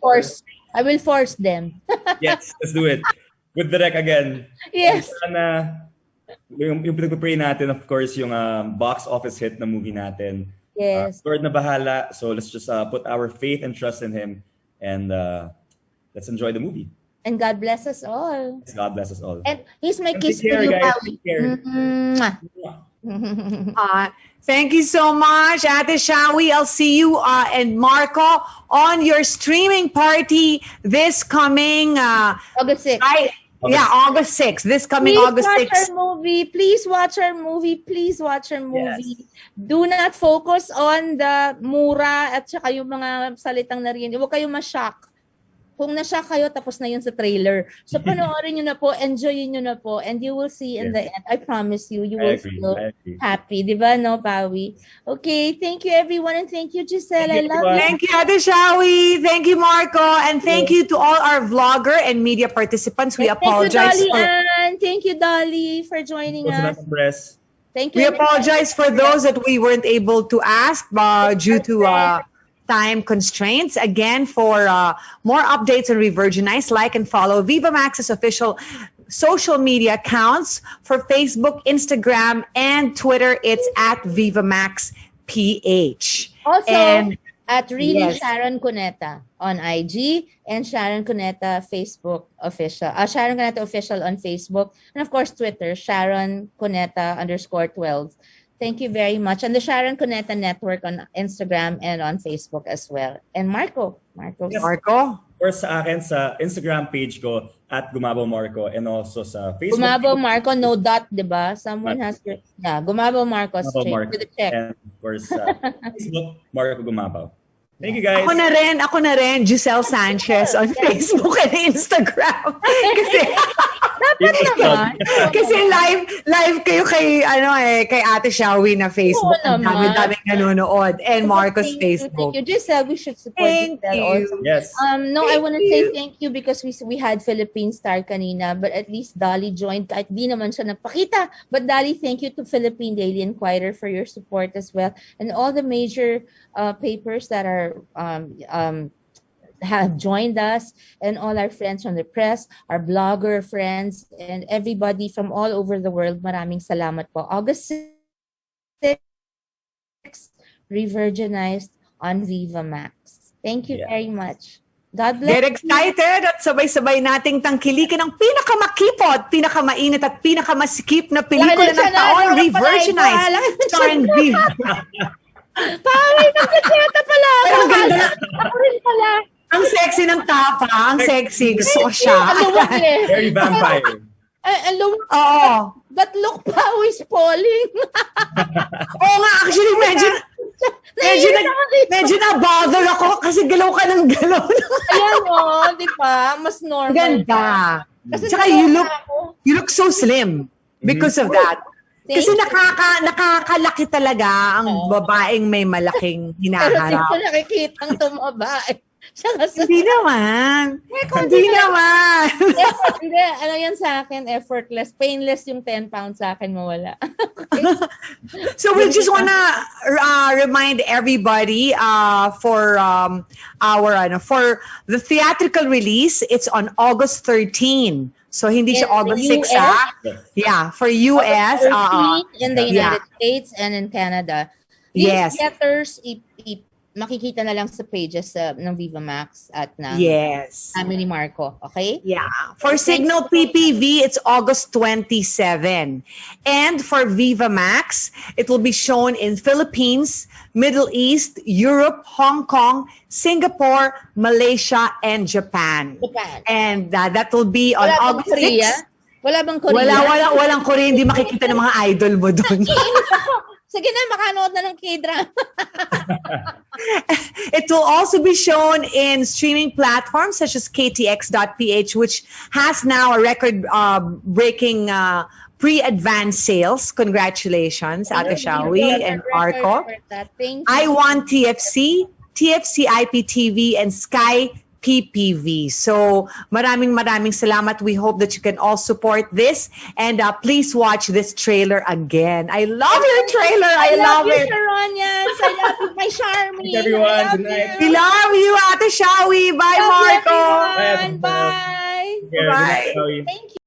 force them. Yes, let's do it. With Direk again. Yes. And sana, yung pinag-pray natin, of course, yung box office hit na movie natin. Yes. Lord na bahala. So let's just put our faith and trust in Him. And let's enjoy the movie. And God bless us all. Yes, God bless us all. And here's my And kiss take for care, you, guys. Pawi. Take care. Mwah. Thank you so much, Ate Shawi. I'll see you and Marco on your streaming party this coming August 6th. August 6th. This coming Please August watch 6th. our movie. Please watch our movie. Please watch our movie. Do not focus on the mura at saka yung mga salitang nariyan. Huwag kayong ma-shock. Kung na-shock kayo, tapos na yun sa trailer. So panoorin nyo na po, enjoyin nyo na po, and you will see in the end, I promise you, you will feel happy. Di ba, no, Pawi? Okay, thank you everyone, and thank you, Giselle. I love you. Thank you, Ate Shawi. Thank you, Marco. And thank you to all our vlogger and media participants. We apologize Thank you, Dolly Ann. Thank you, Dolly, for joining us. Thank you. We apologize for those that we weren't able to ask due to time constraints. Again, for more updates on Revirginized, like and follow Viva Max's official social media accounts for Facebook, Instagram, and Twitter. It's at VivaMaxPH. Also, at Sharon Cuneta on IG and Sharon Cuneta Facebook official. Sharon Cuneta official on Facebook. And of course, Twitter, Sharon Cuneta _12. Thank you very much. And the Sharon Cuneta Network on Instagram and on Facebook as well. And Marco. Yes. Marco? Or sa akin, sa Instagram page ko, at Gumabao Marco. And also sa Facebook. Gumabao Marco, no dot, diba? Someone has to, Gumabao Marco, straight to the check. And of course, Facebook, Marco Gumabao. Thank you, guys. Ako na rin, Giselle Sanchez on Facebook and Instagram. Kasi live kayo kay kay Ate Shawi na Facebook. Ang daming nanonood, and Marco's Facebook. Thank you, Giselle. We should support Giselle also. Yes. I want to say thank you because we had Philippine Star kanina, but at least Dolly joined. Kahit di naman siya napakita. But Dolly, thank you to Philippine Daily Inquirer for your support as well, and all the major papers that are have joined us, and all our friends from the press, our blogger friends, and everybody from all over the world. Maraming salamat po. August 6th, Revirginized on Viva Max. Thank you very much. God bless. Get excited at sabay-sabay nating tangkilikin ang pinakamakipot, pinakamainit at pinakamasikip na pelikula ng taon, Revirginized, starring Viva. Pawi, nagkakita pala. Ako rin pala. Ang sexy ng tapa, ang sexy. Gusto ko siya. Very vampire. Oo. But look, Pawi's falling. Oo nga, actually, medyo na-bother ako kasi galaw ka ng galaw. Ayan o, di ba? Mas normal. Ganda. Tsaka you look so slim because of that. Kasi Thank you. nakakalaki talaga ang Oo. babaeng may malaking Pero di ko hinaharap. nakikitang tumaba. Siya kasi, Hindi naman. konti Hindi na lang. naman. Hindi, ano yan sa akin, effortless. Painless yung 10 pounds sa akin mawala. So we just wanna remind everybody for for the theatrical release, it's on August 13. So hindi siya In the August 6, US? ah. Yeah, for US. 13 in the yeah. United States and in Canada. These Yes. theaters, makikita na lang sa pages ng Viva Max at ng Yes. ni Marco. Okay? Yeah. For Thank Signal PPV, it's August 27. And for Viva Max, it will be shown in Philippines, Middle East, Europe, Hong Kong, Singapore, Malaysia, and Japan. Japan. And that will be on Wala bang August Korea? 6. Wala bang Korea? Walang Korea. Hindi makikita ng mga idol mo doon. Sige na, makanood na ng K-drama. It will also be shown in streaming platforms such as ktx.ph, which has now a record-breaking pre-advance sales. Congratulations, Ate Shawi and Marco. Thank you. I want TFC, TFC IPTV, and Sky PPV. So maraming salamat. We hope that you can all support this, and please watch this trailer again. I love your trailer. I love you, it. Sharonians. I love you, my Charmy. Thanks, everyone. I love Good night. We love you, Ate Shawi. Bye, you. Marco. Everyone. Bye. Good night, Joey. Thank you.